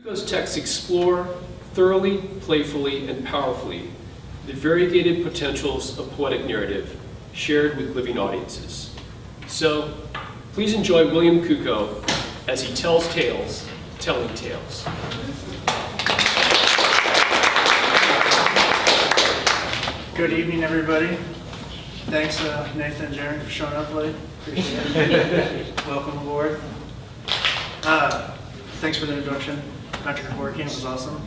Kuko's texts explore thoroughly, playfully, and powerfully the variegated potentials of poetic narrative shared with living audiences. So, please enjoy William Kuko as he tells tales, telling tales. Good evening, everybody. Thanks, Nathan and Jeremy, for showing up late. Appreciate it. Welcome aboard. Thanks for the introduction. Patrick Working, it was awesome.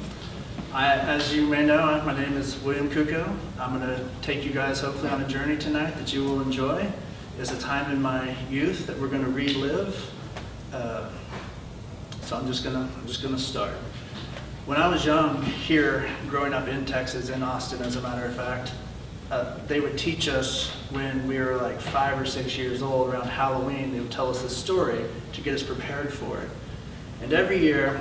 As you may know, my name is William Kuko. I'm going to take you guys hopefully on a journey tonight that you will enjoy. It's a time in my youth that we're going to relive. So I'm just gonna start. When I was young, here, growing up in Texas, in Austin, as a matter of fact, they would teach us when we were like 5 or 6 years old, around Halloween. They would tell us this story to get us prepared for it. And every year,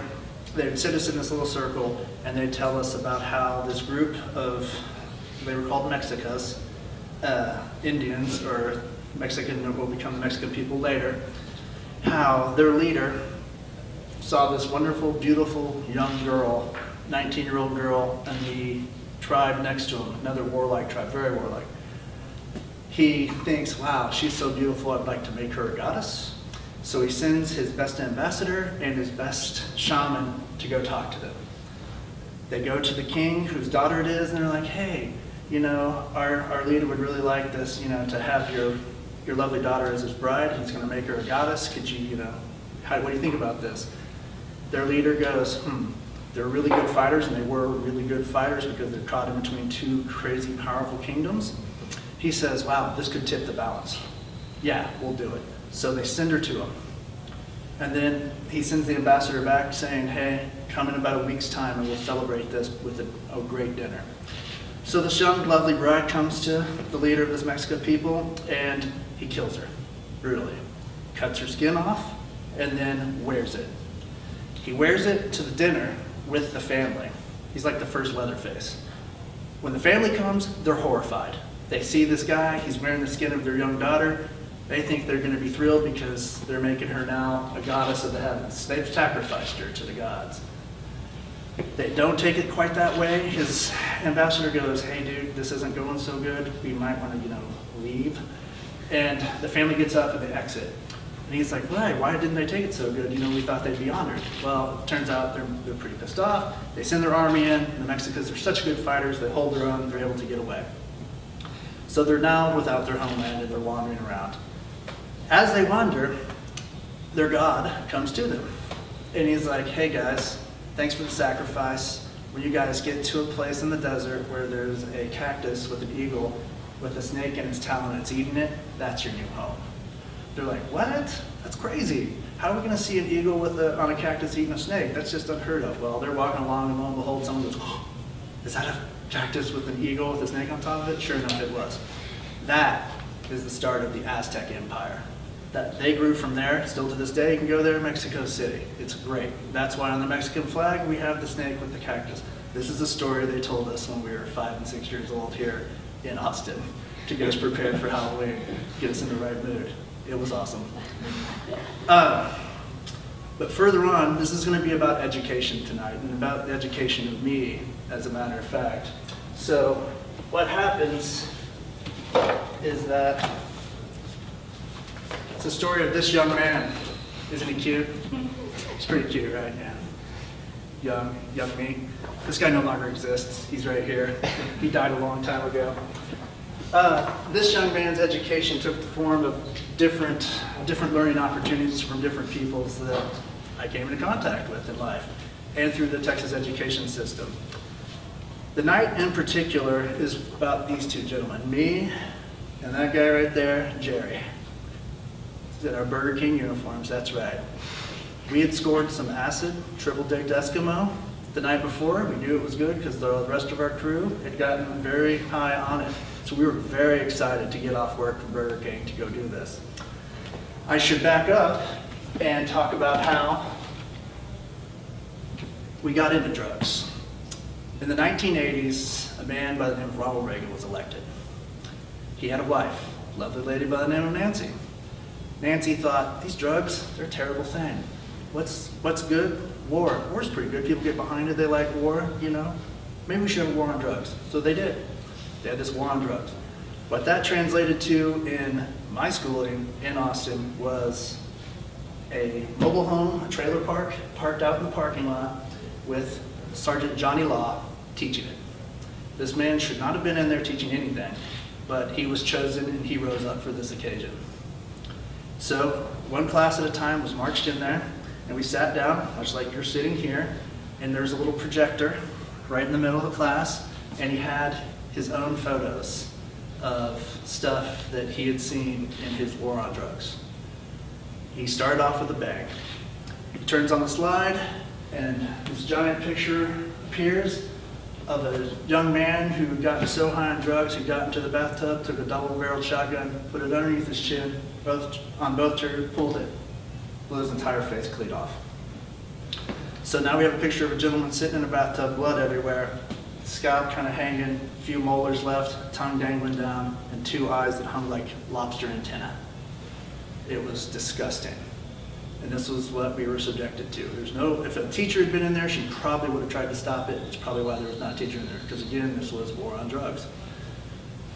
they would sit us in this little circle, and they'd tell us about how this group of, they were called Mexicas, Indians, or Mexican, will become the Mexican people later, how their leader saw this wonderful, beautiful young girl, 19-year-old girl, and the tribe next to him, another warlike tribe, very warlike. He thinks, wow, she's so beautiful, I'd like to make her a goddess. So he sends his best ambassador and his best shaman to go talk to them. They go to the king, whose daughter it is, and they're like, hey, you know, our leader would really like this, you know, to have your lovely daughter as his bride. He's going to make her a goddess. Could you, what do you think about this? Their leader goes, they're really good fighters, and they were really good fighters because they're caught in between two crazy, powerful kingdoms. He says, wow, this could tip the balance. Yeah, we'll do it. So they send her to him. And then he sends the ambassador back saying, hey, come in about a week's time and we'll celebrate this with a great dinner. So this young, lovely bride comes to the leader of this Mexican people, and he kills her, brutally. Cuts her skin off, and then wears it. He wears it to the dinner with the family. He's like the first Leatherface. When the family comes, they're horrified. They see this guy, he's wearing the skin of their young daughter. They think they're going to be thrilled because they're making her now a goddess of the heavens. They've sacrificed her to the gods. They don't take it quite that way. His ambassador goes, hey dude, this isn't going so good. We might want to, leave. And the family gets up and they exit. And he's like, why didn't they take it so good? We thought they'd be honored. Well, it turns out they're pretty pissed off. They send their army in, and the Mexicans are such good fighters, they hold their own, they're able to get away. So they're now without their homeland and they're wandering around. As they wander, their god comes to them. And he's like, hey guys, thanks for the sacrifice. When you guys get to a place in the desert where there's a cactus with an eagle with a snake in its talon and it's eating it, that's your new home. They're like, what? That's crazy. How are we going to see an eagle on a cactus eating a snake? That's just unheard of. Well, they're walking along and lo and behold, someone goes, oh, is that a cactus with an eagle with a snake on top of it? Sure enough, it was. That is the start of the Aztec Empire. That they grew from there. Still to this day, you can go there in Mexico City. It's great. That's why on the Mexican flag, we have the snake with the cactus. This is the story they told us when we were 5 and 6 years old here in Austin to get us prepared for Halloween, get us in the right mood. It was awesome. But further on, this is going to be about education tonight, and about the education of me, as a matter of fact. So what happens is that it's the story of this young man. Isn't he cute? He's pretty cute, right? Yeah. Young me. This guy no longer exists. He's right here. He died a long time ago. This young man's education took the form of different learning opportunities from different peoples that I came into contact with in life, and through the Texas education system. The night in particular is about these two gentlemen, me and that guy right there, Jerry. In our Burger King uniforms, that's right. We had scored some acid, triple-dicked Eskimo the night before. We knew it was good because the rest of our crew had gotten very high on it. So we were very excited to get off work from Burger King to go do this. I should back up and talk about how we got into drugs. In the 1980s, a man by the name of Ronald Reagan was elected. He had a wife, a lovely lady by the name of Nancy. Nancy thought, these drugs, they're a terrible thing. What's good? War's pretty good. People get behind it. They like war, you know. Maybe we should have a war on drugs. So they did. They had this war on drugs. What that translated to in my schooling in Austin was a mobile home, a trailer park, parked out in the parking lot with Sergeant Johnny Law teaching it. This man should not have been in there teaching anything, but he was chosen and he rose up for this occasion. So one class at a time was marched in there, and we sat down, much like you're sitting here, and there's a little projector right in the middle of the class, and he had his own photos of stuff that he had seen in his war on drugs. He started off with a bang. He turns on the slide, and this giant picture appears of a young man who had gotten so high on drugs, he got into the bathtub, took a double-barreled shotgun, put it underneath his chin, on both triggers, pulled it, blew his entire face clean off. So now we have a picture of a gentleman sitting in a bathtub, blood everywhere, scalp kind of hanging, a few molars left, tongue dangling down, and 2 eyes that hung like lobster antenna. It was disgusting. And this was what we were subjected to. If a teacher had been in there, she probably would have tried to stop it. It's probably why there was not a teacher in there, because again, this was war on drugs.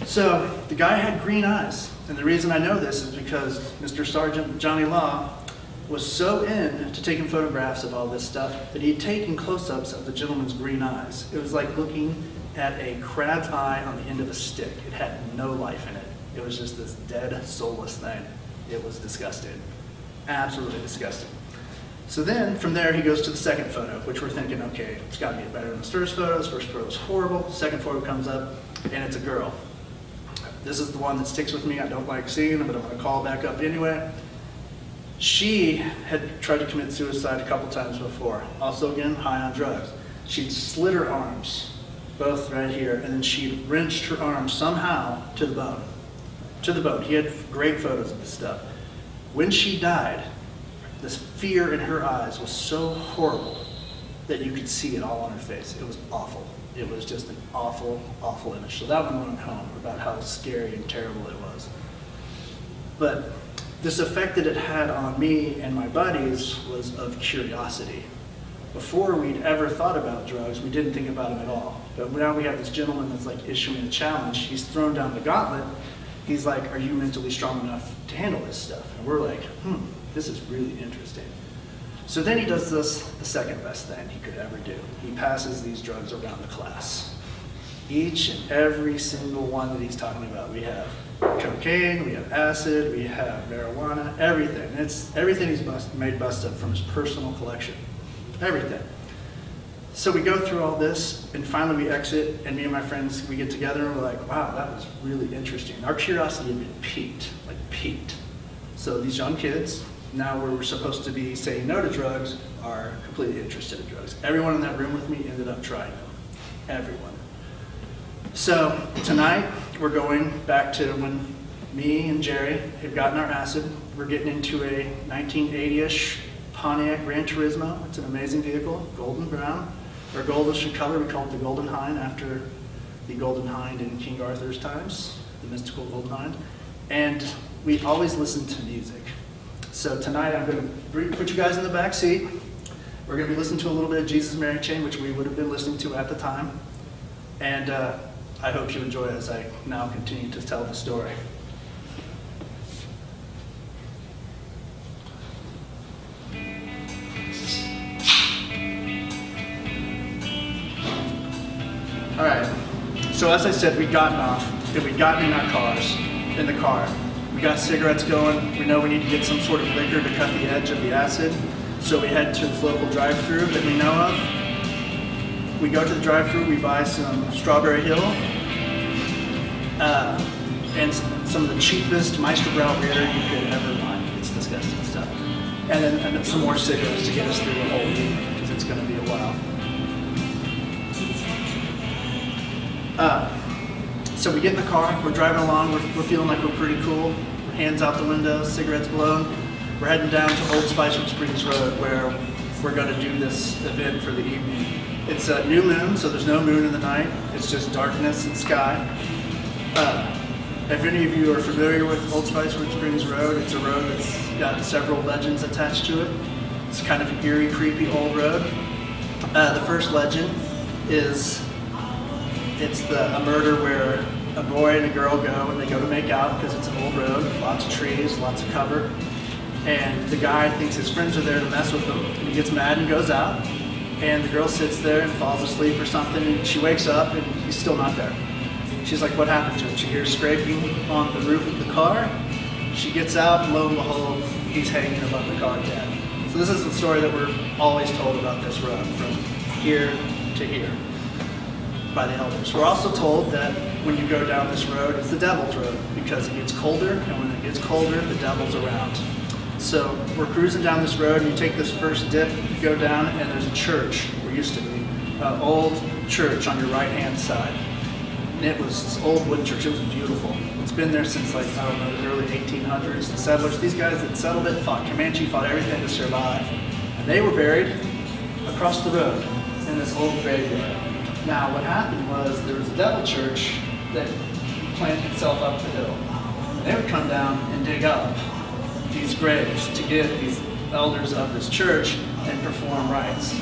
So the guy had green eyes. And the reason I know this is because Mr. Sergeant Johnny Law was so into taking photographs of all this stuff that he had taken close-ups of the gentleman's green eyes. It was like looking at a crab's eye on the end of a stick. It had no life in it. It was just this dead, soulless thing. It was disgusting. Absolutely disgusting. So then, from there, he goes to the second photo, which we're thinking, okay, it's got to be better than the first photo. This first photo was horrible. Second photo comes up, and it's a girl. This is the one that sticks with me. I don't like seeing them, but I'm going to call back up anyway. She had tried to commit suicide a couple times before. Also, again, high on drugs. She'd slit her arms, both right here, and then she wrenched her arms somehow to the bone. To the bone. He had great photos of this stuff. When she died, this fear in her eyes was so horrible that you could see it all on her face. It was awful. It was just an awful, awful image. So that one went home about how scary and terrible it was. But this effect that it had on me and my buddies was of curiosity. Before we'd ever thought about drugs, we didn't think about them at all. But now we have this gentleman that's like issuing a challenge. He's thrown down the gauntlet. He's like, are you mentally strong enough to handle this stuff? And we're like, this is really interesting. So then he does this, the second best thing he could ever do. He passes these drugs around the class. Each and every single one that he's talking about. We have cocaine, we have acid, we have marijuana, everything. It's everything he's made bust up from his personal collection. Everything. So we go through all this, and finally we exit, and me and my friends, we get together, and we're like, wow, that was really interesting. Our curiosity had been piqued. So these young kids, now where we're supposed to be saying no to drugs, are completely interested in drugs. Everyone in that room with me ended up trying them. Everyone. So tonight, we're going back to when me and Jerry had gotten our acid. We're getting into a 1980-ish Pontiac Gran Turismo. It's an amazing vehicle, golden brown, or goldish in color. We call it the Golden Hind after the Golden Hind in King Arthur's times, the mystical Golden Hind. And we always listen to music. So tonight I'm going to put you guys in the back seat. We're going to be listening to a little bit of Jesus Mary Chain, which we would have been listening to at the time. And I hope you enjoy it as I now continue to tell the story. All right, so as I said, we'd gotten off, and we'd gotten in our cars, in the car. We got cigarettes going. We know we need to get some sort of liquor to cut the edge of the acid. So we head to this local drive-thru that we know of. We go to the drive-thru, we buy some Strawberry Hill, and some of the cheapest Meisterbrow beer you could ever buy. It's disgusting stuff. And then some more cigarettes to get us through the whole week, because it's going to be a while. So we get in the car, we're driving along, we're feeling like we're pretty cool. Hands out the window, cigarettes blown. We're heading down to Old Spicer Springs Road where we're going to do this event for the evening. It's a new moon, so there's no moon in the night. It's just darkness and sky. If any of you are familiar with Old Spicer Springs Road, it's a road that's got several legends attached to it. It's kind of an eerie, creepy old road. The first legend is it's a murder where a boy and a girl go and they go to make out because it's an old road, lots of trees, lots of cover. And the guy thinks his friends are there to mess with him, and he gets mad and goes out. And the girl sits there and falls asleep or something, and she wakes up and he's still not there. She's like, what happened to him? She hears scraping on the roof of the car. She gets out, and lo and behold, he's hanging above the car dead. So this is the story that we're always told about this road, from here to here, by the elders. We're also told that when you go down this road, it's the devil's road, because it gets colder, and when it gets colder, the devil's around. So we're cruising down this road, and you take this first dip, you go down, and there's a church, or used to be, an old church on your right-hand side. And it was this old wooden church. It was beautiful. It's been there since, like, I don't know, the early 1800s. The settlers, these guys that settled it, fought Comanche, fought everything to survive. And they were buried across the road in this old graveyard. Now, what happened was there was a devil church that planted itself up the hill. And they would come down and dig up these graves to give these elders of this church and perform rites.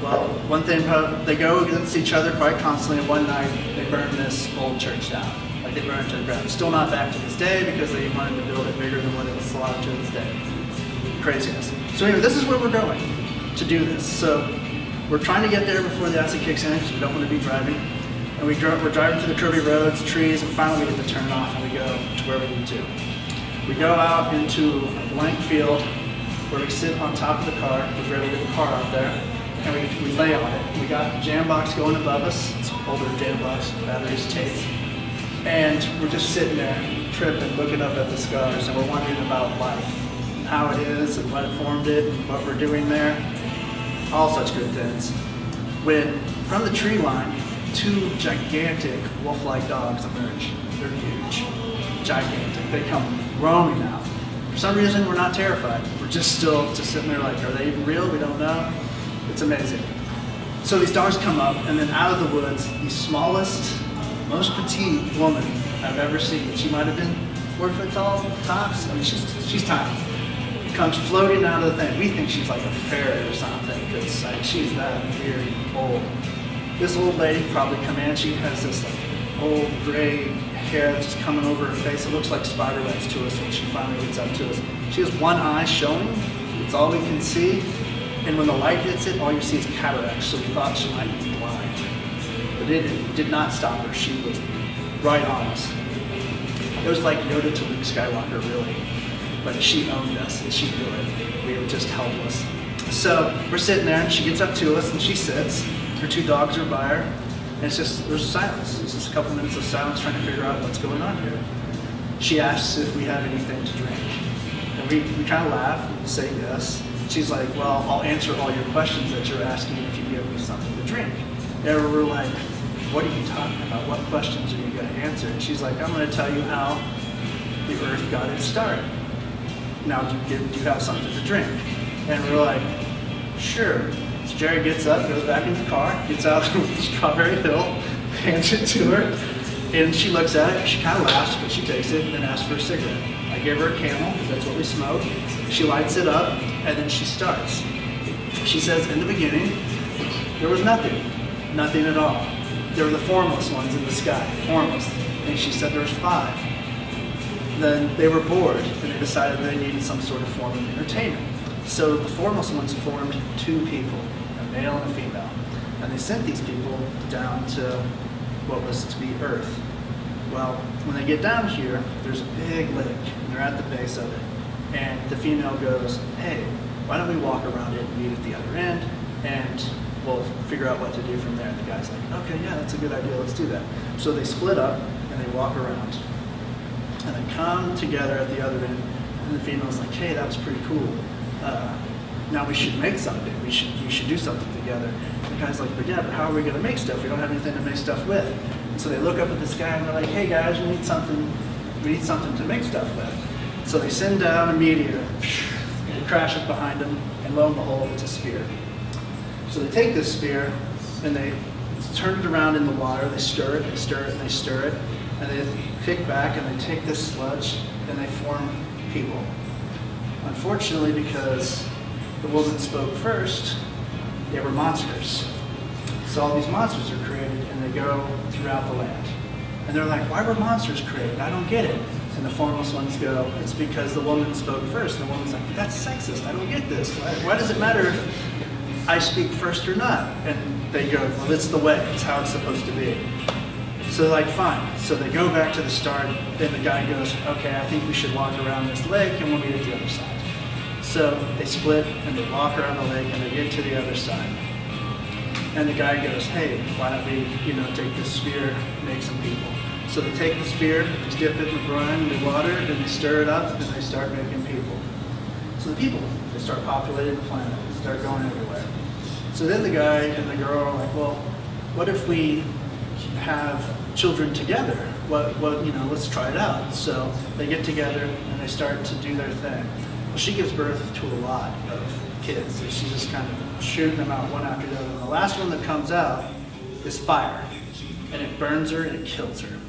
Well, one thing, they go against each other quite constantly, and one night they burn this old church down. Like, they burn it to the ground. Still not back to this day because they wanted to build it bigger than what it was allowed to this day. Craziness. So anyway, this is where we're going to do this. So we're trying to get there before the acid kicks in because we don't want to be driving. And we're driving through the curvy roads, trees, and finally we get to turn off and we go to where we need to. We go out into a blank field where we sit on top of the car. We're ready to get the car out there. And we lay on it. We got the jam box going above us. It's an older jam box, batteries, tapes. And we're just sitting there, tripping, looking up at the stars, and we're wondering about life, and how it is, and what formed it, and what we're doing there. All such good things. When, from the tree line, two gigantic wolf-like dogs emerge. They're huge, gigantic. They come roaming out. For some reason, we're not terrified. We're just still just sitting there like, are they even real? We don't know. It's amazing. So these dogs come up, and then out of the woods, the smallest, most petite woman I've ever seen. She might have been 4 foot tall, tops. I mean, she's tiny. Comes floating out of the thing. We think she's like a fairy or something, because like, she's that very old. This old lady, probably Comanche, has this like old gray hair just coming over her face. It looks like spider webs to us when she finally gets up to us. She has one eye showing. It's all we can see. And when the light hits it, all you see is cataracts, so we thought she might be blind. But it did not stop her. She was right on us. It was like Yoda to Luke Skywalker, really. But she owned us, and she knew it. We were just helpless. So we're sitting there, and she gets up to us, and she sits. Her two dogs are by her, and it's just, there's silence. It's just a couple minutes of silence trying to figure out what's going on here. She asks if we have anything to drink. And we kind of laugh and say yes. She's like, well, I'll answer all your questions that you're asking if you give me something to drink. And we're like, what are you talking about? What questions are you going to answer? And she's like, I'm going to tell you how the earth got its start. Now, do you have something to drink? And we're like, sure. So Jerry gets up, goes back in the car, gets out of Strawberry Hill, hands it to her, and she looks at it, she kind of laughs, but she takes it and then asks for a cigarette. I give her a Camel, because that's what we smoke. She lights it up, and then she starts. She says, in the beginning, there was nothing. Nothing at all. There were the formless ones in the sky, formless. And she said there was 5. Then they were bored, and they decided they needed some sort of form of entertainment. So the formless ones formed 2 people, a male and a female. And they sent these people down to what was to be Earth. Well, when they get down here, there's a big lake, and they're at the base of it. And the female goes, hey, why don't we walk around it and meet at the other end, and we'll figure out what to do from there. And the guy's like, okay, yeah, that's a good idea, let's do that. So they split up, and they walk around. And they come together at the other end, and the female's like, hey, that was pretty cool. Now we should make something. We should do something together. And the guy's like, but how are we going to make stuff? We don't have anything to make stuff with. And so they look up at the sky, and they're like, hey, guys, we need something to make stuff with. So they send down a meteor, and it crashes behind them, and lo and behold, it's a spear. So they take this spear, and they turn it around in the water, they stir it, they stir it, and they stir it, and they kick back, and they take this sludge, and they form people. Unfortunately, because the woman spoke first, they were monsters. So all these monsters are created and they go throughout the land. And they're like, why were monsters created? I don't get it. And the formless ones go, it's because the woman spoke first. And the woman's like, that's sexist, I don't get this. Why does it matter if I speak first or not? And they go, well, it's the way, it's how it's supposed to be. So they're like, fine. So they go back to the start, then the guy goes, okay, I think we should walk around this lake and we'll meet at the other side. So they split and they walk around the lake and they get to the other side. And the guy goes, hey, why don't we, take this spear and make some people? So they take the spear, they dip it in the brine, the water, then they stir it up, and they start making people. So the people, they start populating the planet, they start going everywhere. So then the guy and the girl are like, well, what if we have children together? Let's try it out. So they get together and they start to do their thing. Well, she gives birth to a lot of kids. So she's just kind of shooting them out one after the other. And the last one that comes out is fire. And it burns her and it kills her.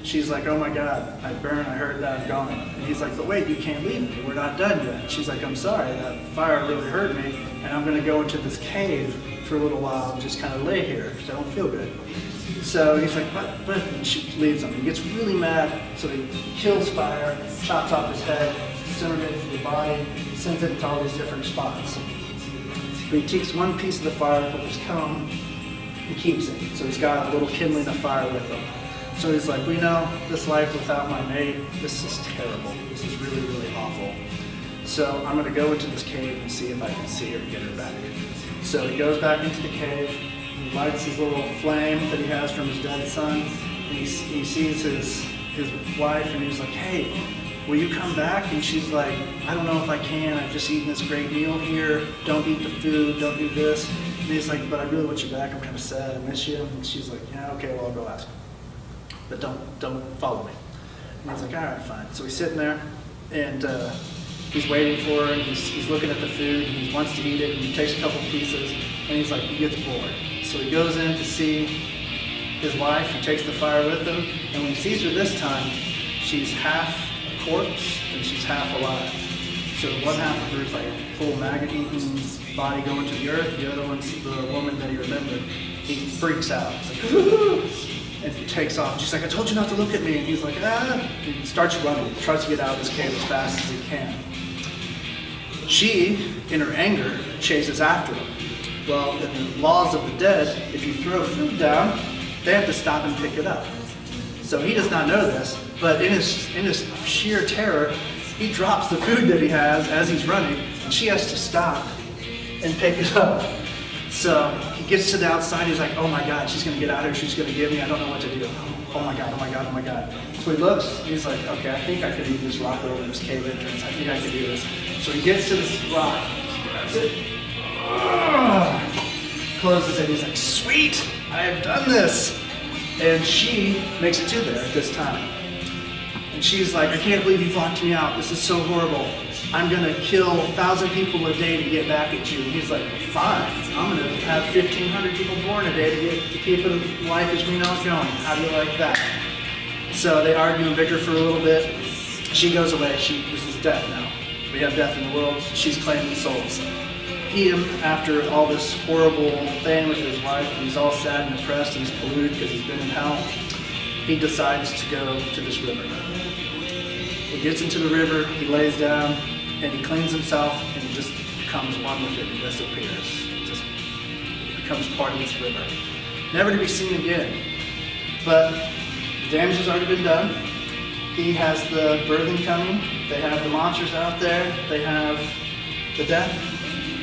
She's like, oh my God, I burn, I hurt that, I'm going. And he's like, but wait, you can't leave me, we're not done yet. She's like, I'm sorry, that fire really hurt me, and I'm gonna go into this cave for a little while and just kind of lay here, because I don't feel good. So he's like, but, and she leaves him. He gets really mad, so he kills fire, chops off his head, incinerates the body, sends it to all these different spots. But he takes one piece of the fire with his comb and keeps it. So he's got a little kindling of fire with him. So he's like, this life without my mate, this is terrible. This is really, really awful. So I'm gonna go into this cave and see if I can see her and get her back. So he goes back into the cave, he lights his little flame that he has from his dead son, and he sees his wife, and he's like, hey, will you come back? And she's like, I don't know if I can, I've just eaten this great meal here, don't eat the food, don't do this. And he's like, but I really want you back, I'm kind of sad, I miss you. And she's like, yeah, okay, well, I'll go ask him. But don't follow me. And he's like, all right, fine. So he's sitting there, and he's waiting for her, and he's looking at the food, and he wants to eat it, and he takes a couple pieces, and he's like, he gets bored. So he goes in to see his wife, he takes the fire with him, and when he sees her this time, she's half a corpse, and she's half alive. So one half of her is like a full maggot-eaten body going to the earth, the other one's the woman that he remembered. He freaks out. He's like, and he takes off. She's like, I told you not to look at me. And he's like, ah. He starts running, tries to get out of this cave as fast as he can. She, in her anger, chases after him. Well, in the laws of the dead, if you throw food down, they have to stop and pick it up. So he does not know this, but in his sheer terror, he drops the food that he has as he's running, and she has to stop and pick it up. So he gets to the outside, he's like, oh my God, she's gonna get out here, she's gonna get me, I don't know what to do. Oh my God, oh my God, oh my God. So he looks, he's like, okay, I think I could leave this rock over this cave entrance, I think I could do this. So he gets to this rock, grabs it, closes it, he's like, sweet, I have done this. And she makes it to there at this time. And she's like, I can't believe you've locked me out, this is so horrible. I'm gonna kill 1,000 people a day to get back at you. And he's like, fine, I'm gonna have 1,500 people born a day to keep life as we know it going. How do you like that? So they argue and bicker for a little bit. She goes away, this is death now. We have death in the world, she's claiming souls. Him, after all this horrible thing with his wife, he's all sad and depressed and he's polluted because he's been in hell, he decides to go to this river. He gets into the river, he lays down, and he cleans himself, and he just becomes one with it and disappears. Just becomes part of this river. Never to be seen again. But the damage has already been done. He has the birthing coming. They have the monsters out there. They have the death,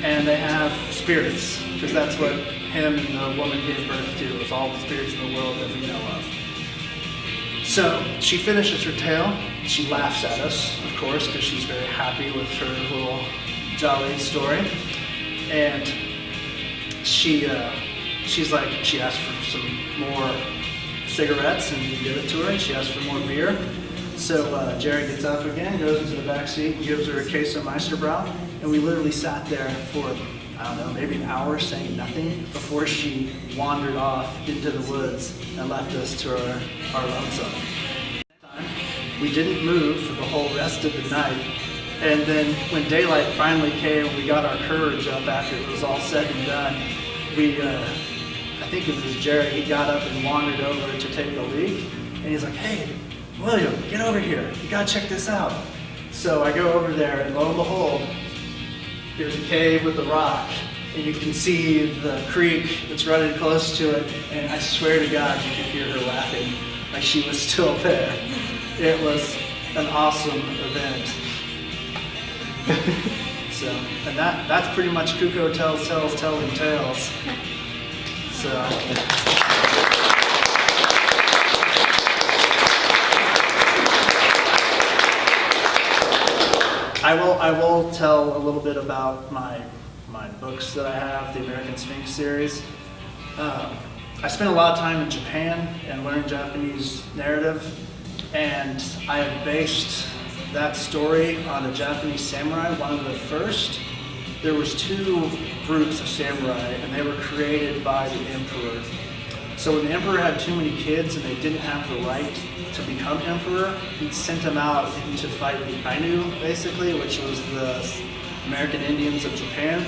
and they have spirits, because that's what him and the woman gave birth to, was all the spirits in the world that we know of. So she finishes her tale. She laughs at us, of course, because she's very happy with her little jolly story. And she's like, she asks for some more cigarettes, and we give it to her, and she asks for more beer. So Jerry gets up again, goes into the back seat, gives her a case of Meisterbrau, and we literally sat there for, I don't know, maybe an hour saying nothing before she wandered off into the woods and left us to our lonesome. We didn't move for the whole rest of the night, And then when daylight finally came, we got our courage up after it was all said and done. I think it was Jerry, he got up and wandered over to take a leak. And he's like, hey, William, get over here. You gotta check this out. So I go over there and lo and behold, there's a cave with a rock. And you can see the creek that's running close to it. And I swear to God, you could hear her laughing like she was still there. It was an awesome event. So, and that's pretty much Kuko telling tales. So, I will tell a little bit about my books that I have, the American Sphinx series. I spent a lot of time in Japan and learned Japanese narrative, and I have based that story on a Japanese samurai, one of the first. There was 2 groups of samurai, and they were created by the emperor. So when the emperor had too many kids and they didn't have the right to become emperor, he sent them out to fight the Ainu, basically, which was the American Indians of Japan.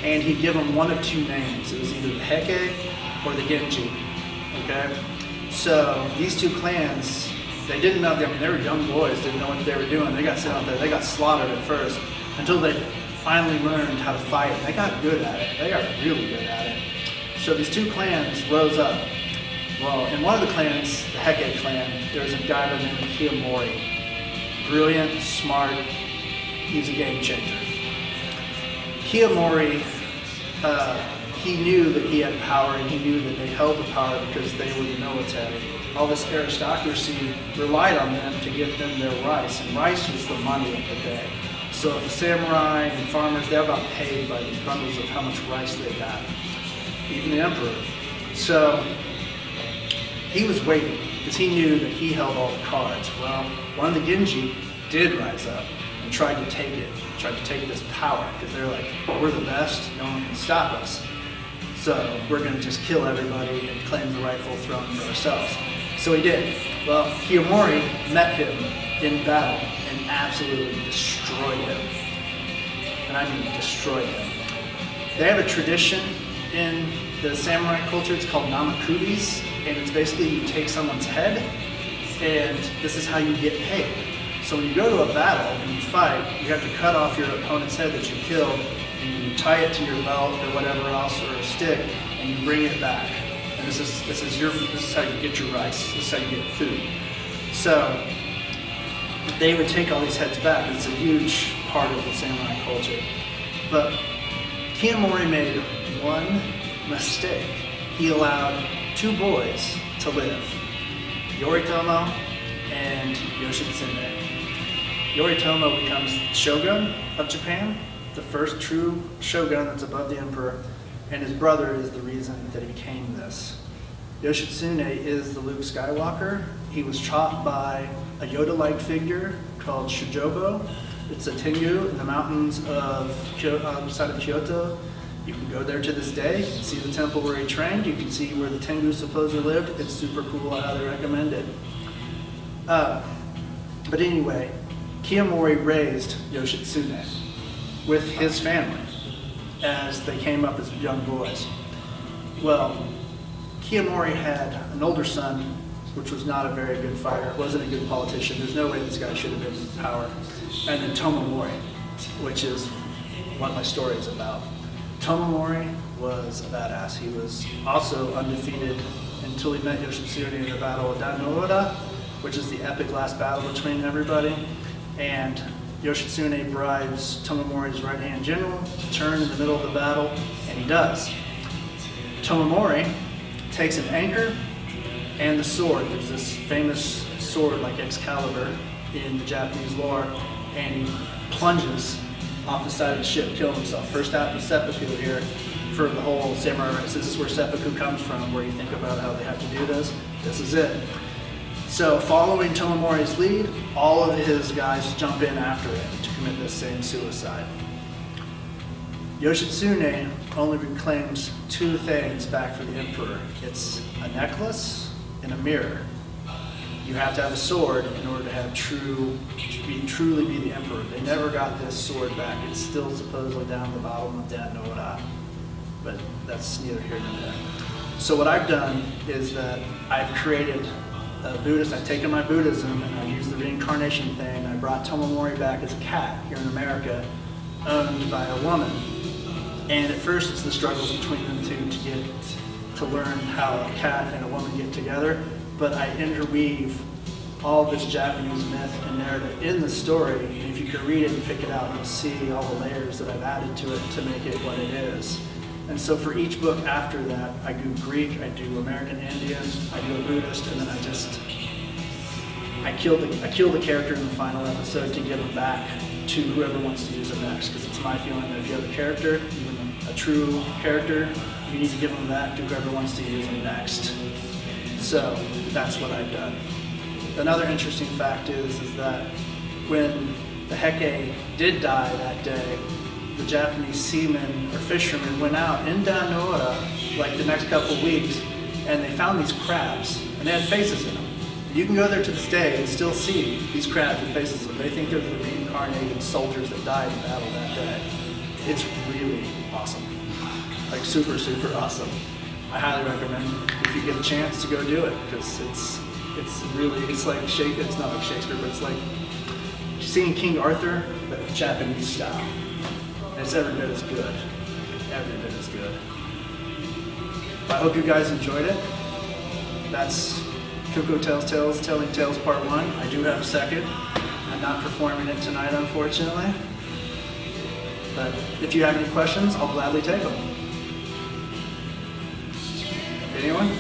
And he'd give them one of 2 names. It was either the Heke or the Genji. Okay? So these 2 clans, they didn't know, I mean, they were young boys, didn't know what they were doing. They got sent out there, they got slaughtered at first until they finally learned how to fight. And they got good at it. They got really good at it. So these 2 clans rose up. Well, in one of the clans, the Heke clan, there was a guy by the name of Kiyomori. Brilliant, smart, he's a game changer. Kiyomori, he knew that he had power, and he knew that they held the power because they were the military. All this aristocracy relied on them to give them their rice, and rice was the money of the day. So the samurai and farmers, they all got paid by these bundles of how much rice they got, even the emperor. So he was waiting because he knew that he held all the cards. Well, one of the Genji did rise up and tried to take it, tried to take this power, because they're like, we're the best, no one can stop us. So we're going to just kill everybody and claim the rightful throne for ourselves. So he did. Well, Kiyomori met him in battle and absolutely destroyed him. And I mean destroyed him. They have a tradition in the samurai culture, it's called namakudis, and it's basically you take someone's head, and this is how you get paid. So when you go to a battle and you fight, you have to cut off your opponent's head that you killed, and you tie it to your belt or whatever else, or a stick, and you bring it back. And this is how you get your rice. This is how you get food. So they would take all these heads back. It's a huge part of the samurai culture. But Kiyomori made one mistake. He allowed 2 boys to live, Yoritomo and Yoshitsune. Yoritomo becomes shogun of Japan, the first true shogun that's above the emperor, and his brother is the reason that he became this. Yoshitsune is the Luke Skywalker. He was taught by a Yoda-like figure called Shujobo. It's a Tengu in the mountains of outside of Kyoto. You can go there to this day. You can see the temple where he trained. You can see where the Tengu supposedly lived. It's super cool. I highly recommend it. But anyway, Kiyomori raised Yoshitsune with his family as they came up as young boys. Well, Kiyomori had an older son, which was not a very good fighter, wasn't a good politician. There's no way this guy should have been in power. And then Tomomori, which is what my story is about. Tomomori was a badass. He was also undefeated until he met Yoshitsune in the Battle of Dainoura, which is the epic last battle between everybody. And Yoshitsune bribes Tomomori's right-hand general to turn in the middle of the battle, and he does. Tomomori takes an anchor and the sword. There's this famous sword like Excalibur in the Japanese lore, and he plunges off the side of the ship, killing himself. First out of seppuku here for the whole samurai race. This is where seppuku comes from, where you think about how they have to do this. This is it. So following Tomomori's lead, all of his guys jump in after him to commit this same suicide. Yoshitsune only reclaims 2 things back for the emperor. It's a necklace and a mirror. you have to have a sword in order to have truly be the emperor. They never got this sword back. It's still supposedly down at the bottom of Dan Noda, but that's neither here nor there. So what I've done is that I've created a Buddhist. I've taken my Buddhism and I've used the reincarnation thing. I brought Tomomori back as a cat here in America, owned by a woman. And at first it's the struggles between them two to learn how a cat and a woman get together. But I interweave all this Japanese myth and narrative in the story. And if you can read it and pick it out, you'll see all the layers that I've added to it to make it what it is. And so for each book after that, I do Greek, I do American Indian, I do a Buddhist, and then I kill the character in the final episode to give them back to whoever wants to use them next. Because it's my feeling that if you have a character, even a true character, you need to give them back to whoever wants to use them next. So that's what I've done. Another interesting fact is that when the Heke did die that day, the Japanese seamen or fishermen went out in Danoura like the next couple of weeks, and they found these crabs, and they had faces in them. You can go there to this day and still see these crabs with faces in them. They think they're the reincarnated soldiers that died in battle that day. It's really awesome. Like super, super awesome. I highly recommend if you get a chance to go do it, because it's like Shakespeare. It's not like Shakespeare, but it's like seeing King Arthur, but Japanese style. It's every bit as good. Every bit as good. I hope you guys enjoyed it. That's Kuko Tells Tales, Telling Tales Part 1. I do have a second. I'm not performing it tonight, unfortunately. But if you have any questions, I'll gladly take them. Anyone?